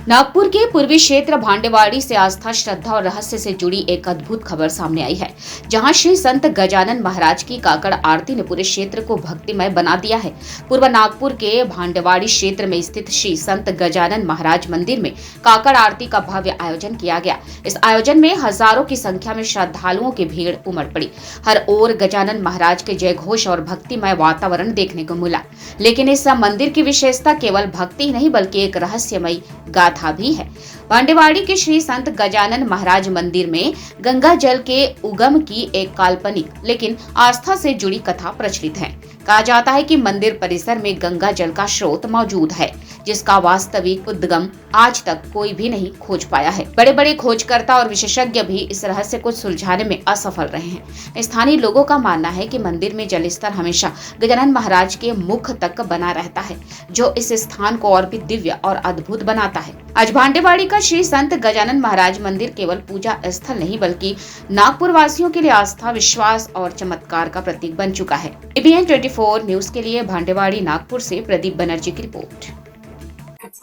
नागपुर के पूर्वी क्षेत्र भांडेवाड़ी से आस्था, श्रद्धा और रहस्य से जुड़ी एक अद्भुत खबर सामने आई है, जहां श्री संत गजानन महाराज की काकड़ आरती ने पूरे क्षेत्र को भक्तिमय बना दिया है। पूर्व नागपुर के भांडेवाड़ी क्षेत्र में स्थित श्री संत गजानन महाराज मंदिर में काकड़ आरती का भव्य आयोजन किया गया। इस आयोजन में हजारों की संख्या में श्रद्धालुओं की भीड़ उमड़ पड़ी। हर ओर गजानन महाराज के जय घोष और भक्तिमय वातावरण देखने को मिला। लेकिन इस मंदिर की विशेषता केवल भक्ति ही नहीं बल्कि एक रहस्यमयी गाथा भी है। भांडेवाड़ी के श्री संत गजानन महाराज मंदिर में गंगा जल के उगम की एक काल्पनिक लेकिन आस्था से जुड़ी कथा प्रचलित है। कहा जाता है कि मंदिर परिसर में गंगा जल का स्रोत मौजूद है, जिसका वास्तविक उद्गम आज तक कोई भी नहीं खोज पाया है। बड़े बड़े खोजकर्ता और विशेषज्ञ भी इस रहस्य को सुलझाने में असफल रहे हैं। स्थानीय लोगों का मानना है कि मंदिर में जल स्तर हमेशा गजानन महाराज के मुख तक बना रहता है, जो इस स्थान को और भी दिव्य और अद्भुत बनाता है। आज भांडेवाड़ी का श्री संत गजानन महाराज मंदिर केवल पूजा स्थल नहीं बल्कि नागपुर वासियों के लिए आस्था, विश्वास और चमत्कार का प्रतीक बन चुका है। ABN 24 न्यूज के लिए भांडेवाड़ी नागपुर से प्रदीप बनर्जी की रिपोर्ट।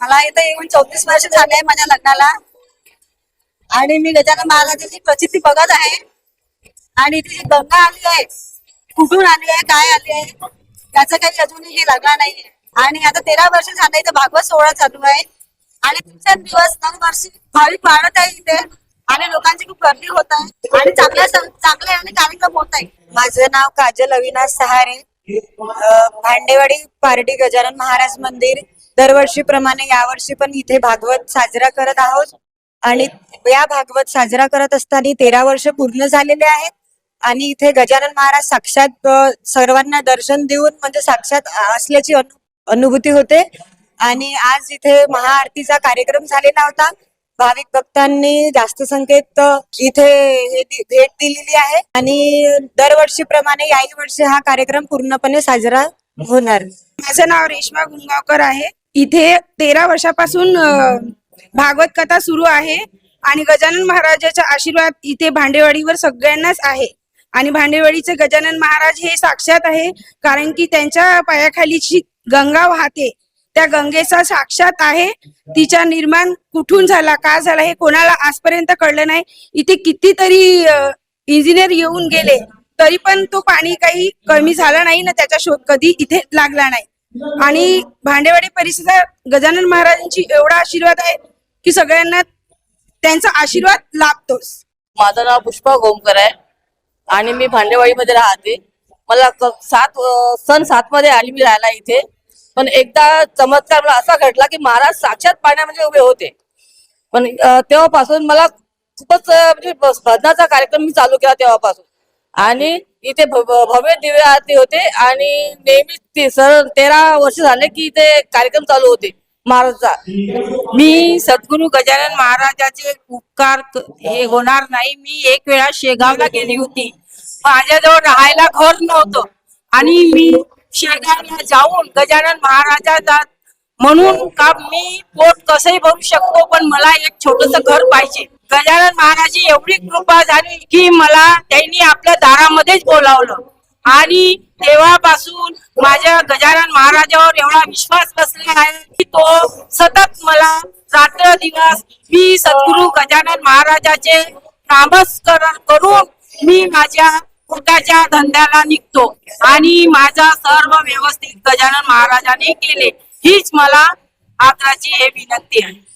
मला इथं येऊन 34 वर्ष झाले आहे माझ्या लग्नाला आणि मी गजानन महाराजांची प्रचिती बघत आहे आणि ती गंगा आली आहे, कुठून आली आहे, काय आली आहे त्याचं काही अजूनही हे लागला नाही। आणि आता 13 वर्ष झाले इथं भागवत सोहळा चालू आहे आणि दिवस दरवर्षी भाविक वाढत आहे इथे आणि लोकांची खूप गर्दी होत आहे आणि चांगले आणि कार्यक्रम होत आहे। माझं नाव काजल अविनाश सहारे, भांडेवाडी पारडी गजानन महाराज मंदिर दरवर्षीप्रमाणे यावर्षी पण इथे भागवत साजरा करत आहोत आणि या भागवत साजरा करत असताना 13 वर्ष पूर्ण झालेले आहेत आणि इथे गजानन महाराज साक्षात सर्वांना दर्शन देऊन म्हणजे साक्षात असल्याची अनुभूती होते। आणि आज इथे महाआरतीचा कार्यक्रम झालेला होता। भाविक भक्तांनी जास्त संख्येत इथे भेट दिलेली आहे आणि दरवर्षीप्रमाणे याही वर्षी हा कार्यक्रम पूर्णपणे साजरा होणार। माझं नाव रेश्मा गुंगावकर आहे। इथे 13 वर्षापासून भागवत कथा सुरू आहे आणि गजानन महाराजाचा आशीर्वाद इथे भांडेवाडीवर सगळ्यांनाच आहे आणि भांडेवाडीचे गजानन महाराज हे साक्षात आहे, कारण की त्यांच्या पायाखालीची गंगा वाहते, त्या गंगेचा साक्षात आहे। तिचा निर्माण कुठून झाला, का झाला हे कोणाला आजपर्यंत कळलं नाही। इथे कितीतरी इंजिनियर येऊन गेले तरी पण तो पाणी काही कमी झाला नाही ना, त्याचा शोध कधी इथे लागला नाही। आणि भांडेवाडी परिसरात गजानन महाराजांची एवढा आशीर्वाद आहे की सगळ्यांना त्यांचा आशीर्वाद लाभतोच। माझं नाव पुष्पा गोमकर आहे आणि मी भांडेवाडीमध्ये राहते। मला सन 7 मध्ये आली मी राहायला इथे। पण एकदा चमत्कार मला असा घडला की महाराज साक्षात पाण्यामध्ये उभे होते। पण तेव्हापासून मला खूपच म्हणजे भजनाचा कार्यक्रम मी चालू केला तेव्हापासून आणि इथे भव्य दिव्य आरती होते आणि नेहमी 13 वर्ष झाले की इथे कार्यक्रम चालू होते महाराजचा। मी सद्गुरू गजानन महाराजाचे उपकार हे होणार नाही। मी एक वेळा शेगावला गेली होती, माझ्याजवळ राहायला घर नव्हतं आणि मी शेगावला जाऊन गजानन महाराजाचा म्हणून का मी पोट कसंही भरू शकतो, पण मला एक छोटस घर पाहिजे। गजानन महाराजाची एवढी कृपा झाली की मला त्यांनी आपल्या दारामध्येच बोलावलं आणि तेव्हापासून माझ्या गजानन महाराजावर एवढा विश्वास बसला आहे की तो सतत मला रात्र दिवस मी सद्गुरू गजानन महाराजाचे नामस्मरण करून मी माझ्या पोटाच्या धंद्याला निघतो आणि माझा सर्व व्यवस्थित गजानन महाराजाने केले। हीच मला आदराची हे विनंती आहे।